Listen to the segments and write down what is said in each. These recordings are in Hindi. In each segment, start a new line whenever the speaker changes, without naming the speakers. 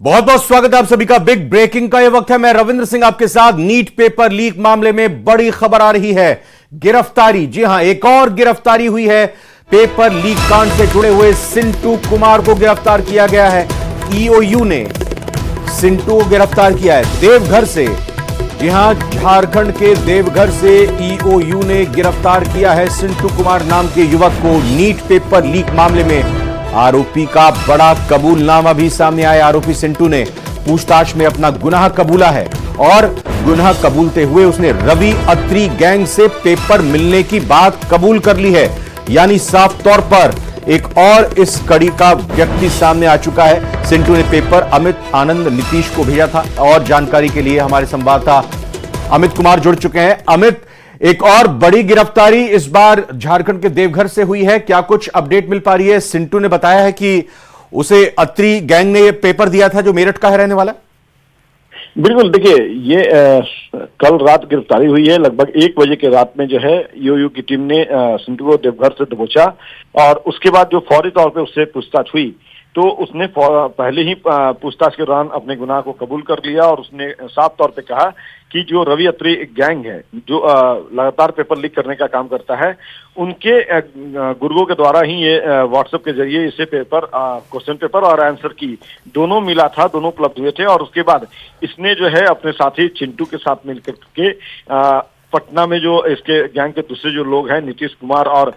बहुत बहुत स्वागत है आप सभी का। बिग ब्रेकिंग का यह वक्त है। मैं रविंद्र सिंह आपके साथ। नीट पेपर लीक मामले में बड़ी खबर आ रही है। गिरफ्तारी, जी हां, एक और गिरफ्तारी हुई है। पेपर लीक कांड से जुड़े हुए सिंटू कुमार को गिरफ्तार किया गया है। ईओयू ने सिंटू को गिरफ्तार किया है देवघर से। जी हां, झारखंड के देवघर से ईओयू ने गिरफ्तार किया है सिंटू कुमार नाम के युवक को। नीट पेपर लीक मामले में आरोपी का बड़ा कबूलनामा भी सामने आया। आरोपी सिंटू ने पूछताछ में अपना गुनाह कबूला है और गुनाह कबूलते हुए उसने रवि अत्री गैंग से पेपर मिलने की बात कबूल कर ली है। यानी साफ तौर पर एक और इस कड़ी का व्यक्ति सामने आ चुका है। सिंटू ने पेपर अमित आनंद नीतीश को भेजा था और जानकारी के लिए हमारे संवाददाता अमित कुमार जुड़ चुके हैं। अमित, एक और बड़ी गिरफ्तारी इस बार झारखंड के देवघर से हुई है। क्या कुछ अपडेट मिल पा रही है? सिंटू ने बताया है कि उसे अत्री गैंग ने यह पेपर दिया था जो मेरठ का है रहने वाला।
बिल्कुल, देखिए ये कल रात गिरफ्तारी हुई है। लगभग 1 बजे के रात में जो है ईओयू की टीम ने सिंटू को देवघर से दबोचा और उसके बाद जो फौरी तौर पे उससे पूछताछ हुई तो उसने पहले ही पूछताछ के दौरान अपने गुनाह को कबूल कर लिया और उसने साफ तौर पे कहा कि जो रवि अत्री गैंग है जो लगातार पेपर लीक करने का काम करता है, उनके गुर्गों के द्वारा ही ये व्हाट्सएप के जरिए इसे पेपर क्वेश्चन पेपर और आंसर की दोनों मिला था, दोनों उपलब्ध हुए थे। और उसके बाद इसने जो है अपने साथी चिंटू के साथ मिलकर के पटना में जो इसके गैंग के दूसरे जो लोग हैं नीतीश कुमार और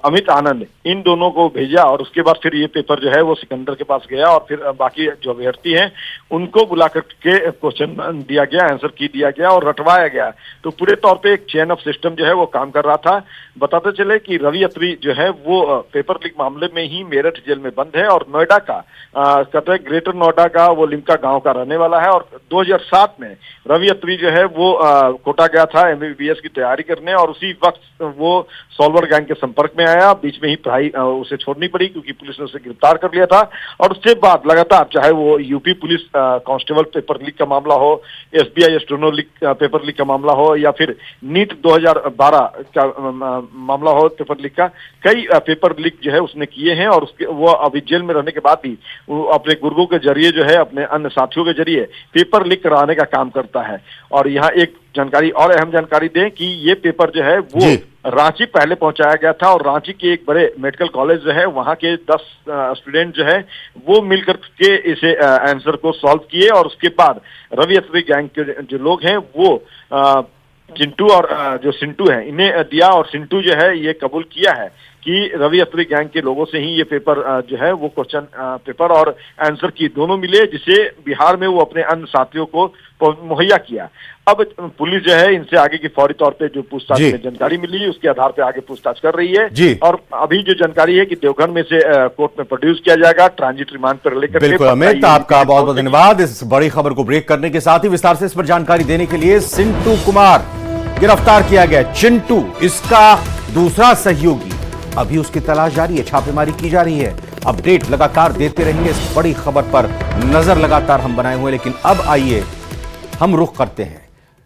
अमित आनंद, इन दोनों को भेजा और उसके बाद फिर ये पेपर जो है वो सिकंदर के पास गया और फिर बाकी जो अभ्यर्थी हैं उनको बुला करके क्वेश्चन दिया गया, आंसर की दिया गया और रटवाया गया। तो पूरे तौर पे एक चेन ऑफ सिस्टम जो है वो काम कर रहा था। बताते चले कि रवि अत्री जो है वो पेपर लीक मामले में ही मेरठ जेल में बंद है और नोएडा का कहते हैं ग्रेटर नोएडा का वो लिमका गाँव का रहने वाला है। और 2007 में रवि अत्री जो है वो कोटा गया था MBBS की तैयारी करने और उसी वक्त वो सॉल्वर गैंग के संपर्क में आया। बीच में ही पढ़ाई उसे छोड़नी पड़ी क्योंकि पुलिस ने उसे गिरफ्तार कर लिया था। और उसके बाद लगातार चाहे वो UP police constable paper leak का मामला हो, SBI steno leak paper leak का मामला हो या फिर नीट 2012 का मामला हो पेपर लीक का, कई पेपर लीक जो है उसने किए हैं। और उसके वो अभी जेल में रहने के बाद भी वो अपने गुर्गों के जरिए जो है अपने अन्य साथियों के जरिए पेपर लीक कराने का काम करता है। और यहाँ एक जानकारी और अहम जानकारी दें कि ये पेपर जो है वो रांची पहले पहुंचाया गया था और रांची के एक बड़े मेडिकल कॉलेज जो है वहां के 10 स्टूडेंट जो है वो मिलकर के इसे आंसर को सॉल्व किए और उसके बाद रवि अत्री गैंग के जो लोग हैं वो चिंटू और जो सिंटू है इन्हें दिया और सिंटू जो है ये कबूल किया है कि रवि अत्री गैंग के लोगों से ही ये पेपर जो है वो क्वेश्चन पेपर और आंसर की दोनों मिले, जिसे बिहार में वो अपने अन्य साथियों को मुहैया किया। अब पुलिस जो है इनसे आगे की फौरी तौर पे जो पूछताछ में जानकारी मिली उसके आधार पे आगे पूछताछ कर रही है। और अभी जो जानकारी है कि देवघर में से कोर्ट में प्रोड्यूस किया जाएगा ट्रांजिट रिमांड पर लेकर।
बिल्कुल अमित, आपका बहुत बहुत धन्यवाद इस बड़ी खबर को ब्रेक करने के साथ ही विस्तार से इस पर जानकारी देने के लिए। सिंटू कुमार गिरफ्तार किया गया। चिंटू इसका दूसरा सहयोगी, अभी उसकी तलाश जारी है, छापेमारी की जा रही है। अपडेट लगातार देते रहेंगे। इस बड़ी खबर पर नजर लगातार हम बनाए हुए, लेकिन अब आइए हम रुख करते हैं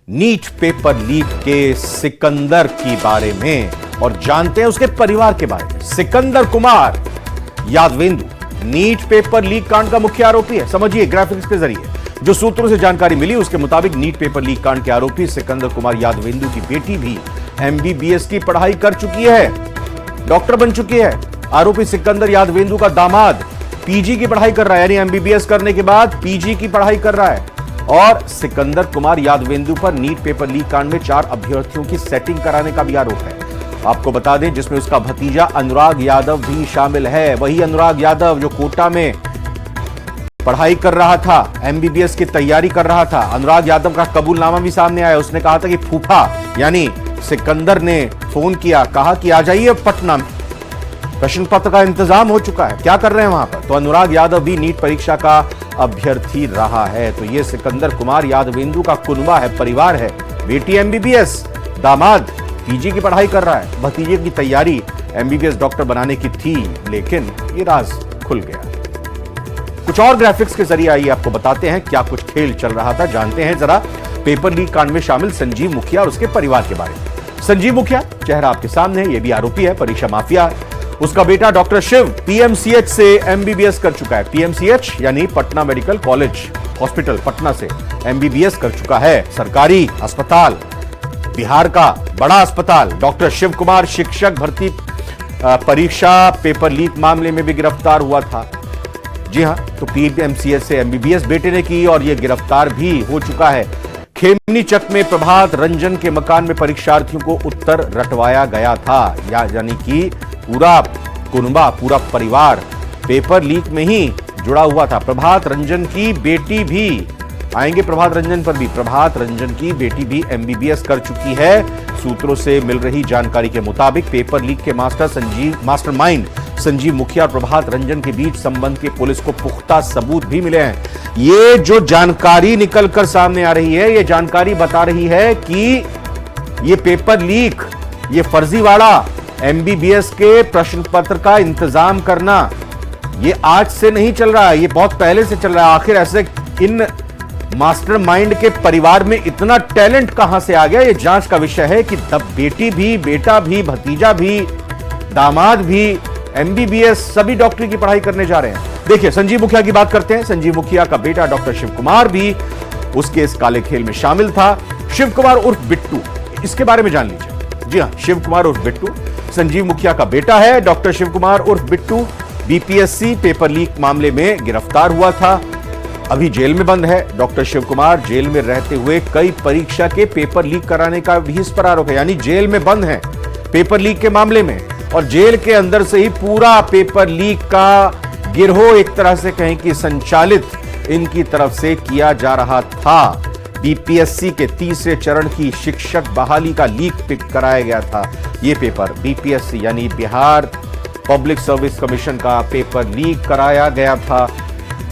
नीट पेपर लीक के सिकंदर की बारे में और जानते हैं उसके परिवार के बारे में। Sikandar Kumar Yadvendu NEET paper leak कांड का मुख्य आरोपी है। समझिए ग्राफिक्स के जरिए जो सूत्रों से जानकारी मिली उसके मुताबिक नीट पेपर लीक कांड के आरोपी सिकंदर कुमार यादवेंदु की बेटी भी MBBS की पढ़ाई कर चुकी है, डॉक्टर बन चुकी है। आरोपी सिकंदर यादवेंदु का दामाद PG की पढ़ाई कर रहा है, यानी MBBS करने के बाद PG की पढ़ाई कर रहा है। और सिकंदर कुमार यादवेंदु पर नीट पेपर लीक कांड में 4 अभ्यर्थियों की सेटिंग कराने का भी आरोप है। आपको बता दें जिसमें उसका भतीजा अनुराग यादव भी शामिल है। वही अनुराग यादव जो कोटा में पढ़ाई कर रहा था, MBBS की तैयारी कर रहा था। अनुराग यादव का कबूलनामा भी सामने आया। उसने कहा था कि फूफा यानी सिकंदर ने फोन किया, कहा कि आ जाइए पटना में, प्रश्न पत्र का इंतजाम हो चुका है, क्या कर रहे हैं वहां पर। तो अनुराग यादव भी नीट परीक्षा का अभ्यर्थी रहा है। तो ये सिकंदर कुमार यादवेंदु का कुनबा है, परिवार है। बेटी MBBS, दामाद PG की पढ़ाई कर रहा है, भतीजे की तैयारी MBBS डॉक्टर बनाने की थी, लेकिन ये राज खुल गया। कुछ और ग्राफिक्स के जरिए आइए आपको बताते हैं क्या कुछ खेल चल रहा था। जानते हैं जरा पेपर लीक कांड में शामिल संजीव मुखिया और उसके परिवार के बारे में। संजीव मुखिया चेहरा आपके सामने है, ये भी आरोपी है, परीक्षा माफिया है उसका बेटा डॉक्टर शिव पीएमसीएच से एमबीबीएस कर चुका है। पीएमसीएच यानी Patna medical college hospital Patna से एमबीबीएस कर चुका है। सरकारी अस्पताल, बिहार का बड़ा अस्पताल। डॉक्टर शिव कुमार शिक्षक भर्ती परीक्षा पेपर लीक मामले में भी गिरफ्तार हुआ था। जी हां, तो पीएमसीएच से एमबीबीएस बेटे ने की और यह गिरफ्तार भी हो चुका है। खेमनीचक में प्रभात रंजन के मकान में परीक्षार्थियों को उत्तर रटवाया गया था, यानी कि पूरा कुनबा, पूरा परिवार पेपर लीक में ही जुड़ा हुआ था। प्रभात रंजन की बेटी भी, आएंगे प्रभात रंजन पर भी, प्रभात रंजन की बेटी भी एमबीबीएस कर चुकी है। सूत्रों से मिल रही जानकारी के मुताबिक पेपर लीक के मास्टरमाइंड संजीव मुखिया और प्रभात रंजन के बीच संबंध के पुलिस को पुख्ता सबूत भी मिले हैं। ये जो जानकारी निकलकर सामने आ रही है, ये जानकारी बता रही है कि ये पेपर लीक, ये फर्जीवाड़ा एमबीबीएस के प्रश्न पत्र का इंतजाम करना, ये आज से नहीं चल रहा है, ये बहुत पहले से चल रहा है। आखिर ऐसे इन मास्टरमाइंड के परिवार में इतना टैलेंट कहां से आ गया, ये जांच का विषय है कि तब बेटी भी, बेटा भी, भतीजा भी, दामाद भी एमबीबीएस सभी डॉक्टरी की पढ़ाई करने जा रहे हैं। देखिए, संजीव मुखिया की बात करते हैं। संजीव मुखिया का बेटा डॉक्टर शिव कुमार भी उसके इस काले खेल में शामिल था। शिव कुमार उर्फ बिट्टू, इसके बारे में जान लीजिए। जी हां, शिव कुमार उर्फ बिट्टू संजीव मुखिया का बेटा है। डॉक्टर शिव कुमार उर्फ बिट्टू बीपीएससी पेपर लीक मामले में गिरफ्तार हुआ था, अभी जेल में बंद है। डॉक्टर शिव कुमार जेल में रहते हुए कई परीक्षा के पेपर लीक कराने का भी इस पर आरोप है, यानी जेल में बंद है पेपर लीक के मामले में, और जेल के अंदर से ही पूरा पेपर लीक का गिरोह एक तरह से कहें कि संचालित इनकी तरफ से किया जा रहा था। बीपीएससी के तीसरे चरण की शिक्षक बहाली का लीक पिक कराया गया था। यह पेपर बीपीएससी यानी बिहार पब्लिक सर्विस कमीशन का पेपर लीक कराया गया था।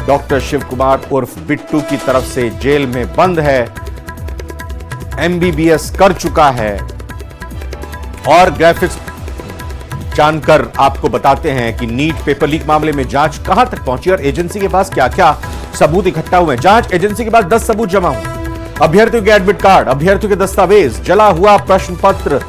डॉक्टर शिव कुमार उर्फ बिट्टू की तरफ से जेल में बंद है, एमबीबीएस कर चुका है। और ग्राफिक्स जानकर आपको बताते हैं कि नीट पेपर लीक मामले में जांच कहां तक पहुंची और एजेंसी के पास क्या क्या सबूत इकट्ठा हुए। जांच एजेंसी के पास 10 सबूत जमा हुए। अभ्यर्थियों के एडमिट कार्ड, अभ्यर्थियों के दस्तावेज, जला हुआ प्रश्न पत्र,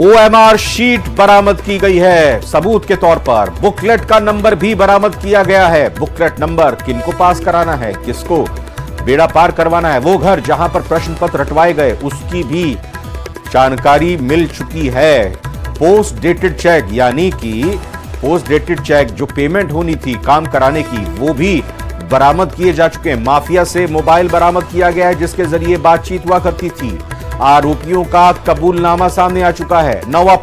ओएमआर शीट बरामद की गई है सबूत के तौर पर। बुकलेट का नंबर भी बरामद किया गया है। बुकलेट नंबर किनको पास कराना है, किसको बेड़ा पार करवाना है, वो घर जहां पर प्रश्न पत्र रटवाए गए उसकी भी जानकारी मिल चुकी है। पोस्ट डेटेड चेक, यानी कि पोस्ट डेटेड चेक जो पेमेंट होनी थी काम कराने की, वो भी बरामद किए जा चुके हैं। माफिया से मोबाइल बरामद किया गया है जिसके जरिए बातचीत हुआ करती थी। आरोपियों का कबूलनामा सामने आ चुका है। 9वां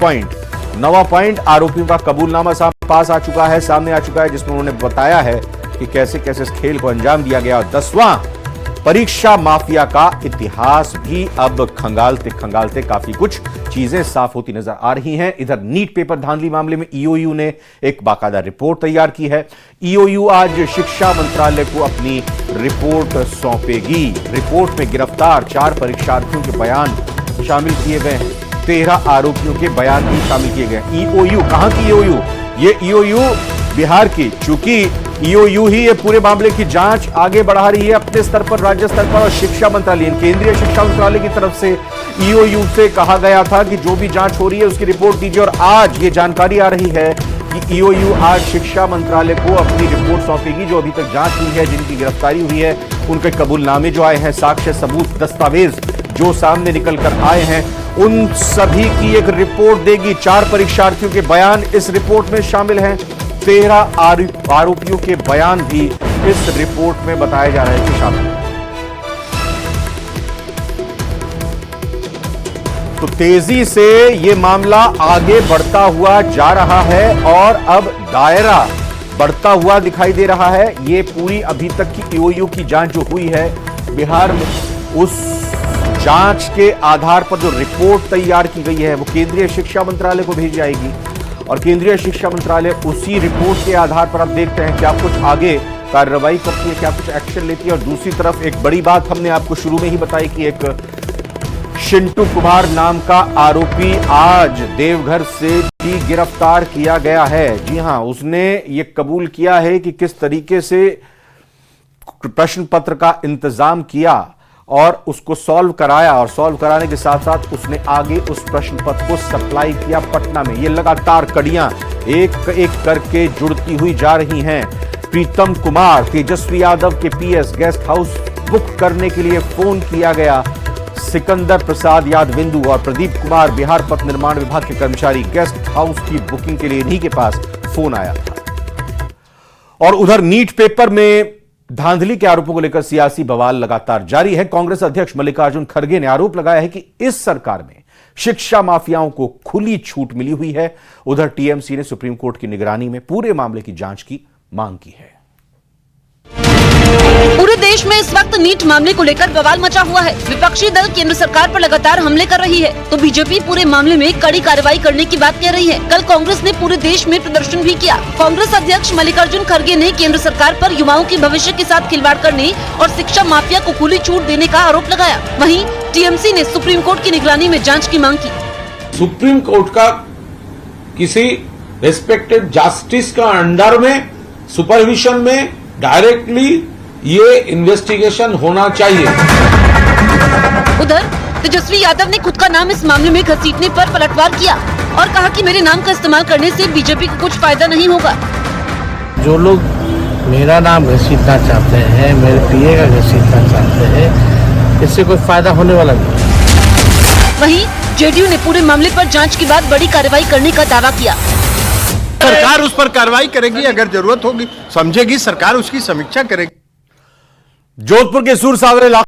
पॉइंट आरोपियों का कबूलनामा पास आ चुका है, सामने आ चुका है, जिसमें उन्होंने बताया है कि कैसे कैसे इस खेल को अंजाम दिया गया। और 10वां, परीक्षा माफिया का इतिहास भी अब खंगालते खंगालते काफी कुछ चीजें साफ होती नजर आ रही हैं। इधर नीट पेपर धांधली मामले में ईओयू ने एक बाकायदा रिपोर्ट तैयार की है। ईओयू आज शिक्षा मंत्रालय को अपनी रिपोर्ट सौंपेगी। रिपोर्ट में गिरफ्तार 4 परीक्षार्थियों के बयान शामिल किए गए हैं, 13 आरोपियों के बयान भी शामिल किए गए। ईओयू कहां की ईओयू? ये ईओयू बिहार की, चूंकि ईओयू ही ये पूरे मामले की जांच आगे बढ़ा रही है अपने स्तर पर, राज्य स्तर पर। और शिक्षा मंत्रालय, केंद्रीय शिक्षा मंत्रालय की तरफ से ईओयू से कहा गया था कि जो भी जांच हो रही है उसकी रिपोर्ट दीजिए। और आज ये जानकारी आ रही है कि ईओयू आज शिक्षा मंत्रालय को अपनी रिपोर्ट सौंपेगी। जो अभी तक जांच हुई है, जिनकी गिरफ्तारी हुई है, उनके कबूलनामे जो आए हैं, साक्ष्य सबूत दस्तावेज जो सामने निकल कर आए हैं, उन सभी की एक रिपोर्ट देगी। 4 परीक्षार्थियों के बयान इस रिपोर्ट में शामिल हैं। 13 आरोपियों के बयान भी इस रिपोर्ट में बताया जा रहा है कि शामिल है। तो तेजी से ये मामला आगे बढ़ता हुआ जा रहा है और अब दायरा बढ़ता हुआ दिखाई दे रहा है। ये पूरी अभी तक की ईओयू की जांच जो हुई है बिहार में, उस जांच के आधार पर जो रिपोर्ट तैयार की गई है वो केंद्रीय शिक्षा मंत्रालय को भेजी जाएगी और केंद्रीय शिक्षा मंत्रालय उसी रिपोर्ट के आधार पर अब देखते हैं क्या कुछ आगे कार्रवाई करती है, क्या कुछ एक्शन लेती है। और दूसरी तरफ एक बड़ी बात हमने आपको शुरू में ही बताई कि एक चिंटू कुमार नाम का आरोपी आज देवघर से भी गिरफ्तार किया गया है। जी हां, उसने ये कबूल किया है कि किस तरीके से प्रश्न पत्र का इंतजाम किया और उसको सॉल्व कराया, और सॉल्व कराने के साथ साथ उसने आगे उस प्रश्न पत्र को सप्लाई किया पटना में। ये लगातार कड़ियां एक एक करके जुड़ती हुई जा रही हैं। प्रीतम कुमार, तेजस्वी यादव के पीएस, गेस्ट हाउस बुक करने के लिए फोन किया गया। सिकंदर प्रसाद यादविंदु और प्रदीप कुमार, बिहार पथ निर्माण विभाग के कर्मचारी, गेस्ट हाउस की बुकिंग के लिए इन्हीं के पास फोन आया था। और उधर नीट पेपर में धांधली के आरोपों को लेकर सियासी बवाल लगातार जारी है। कांग्रेस अध्यक्ष मल्लिकार्जुन खड़गे ने आरोप लगाया है कि इस सरकार में शिक्षा माफियाओं को खुली छूट मिली हुई है। उधर टीएमसी ने सुप्रीम कोर्ट की निगरानी में पूरे मामले की जांच की मांग की है।
पूरे देश में इस वक्त नीट मामले को लेकर बवाल मचा हुआ है। विपक्षी दल केंद्र सरकार पर लगातार हमले कर रही है, तो बीजेपी पूरे मामले में कड़ी कार्रवाई करने की बात कह रही है। कल कांग्रेस ने पूरे देश में प्रदर्शन भी किया। कांग्रेस अध्यक्ष मल्लिकार्जुन खड़गे ने केंद्र सरकार पर युवाओं के भविष्य के साथ खिलवाड़ करने और शिक्षा माफिया को खुली छूट देने का आरोप लगाया। वहीं टीएमसी ने सुप्रीम कोर्ट की निगरानी में जाँच की मांग की।
सुप्रीम कोर्ट का किसी रेस्पेक्टेड जस्टिस का अंडर में सुपरविजन में डायरेक्टली ये इन्वेस्टिगेशन होना चाहिए।
उधर तेजस्वी यादव ने खुद का नाम इस मामले में घसीटने पर पलटवार किया और कहा कि मेरे नाम का इस्तेमाल करने से बीजेपी को कुछ फायदा नहीं होगा।
जो लोग मेरा नाम घसीटना चाहते हैं, मेरे पीए का घसीटना चाहते हैं, इससे कोई फायदा होने वाला नहीं।
वहीं जेडीयू ने पूरे मामले पर जांच के बाद बड़ी कार्रवाई करने का दावा किया।
सरकार उस पर कार्रवाई करेगी, अगर जरूरत होगी समझेगी सरकार उसकी समीक्षा करेगी।
जोधपुर के सूरसागर इलाके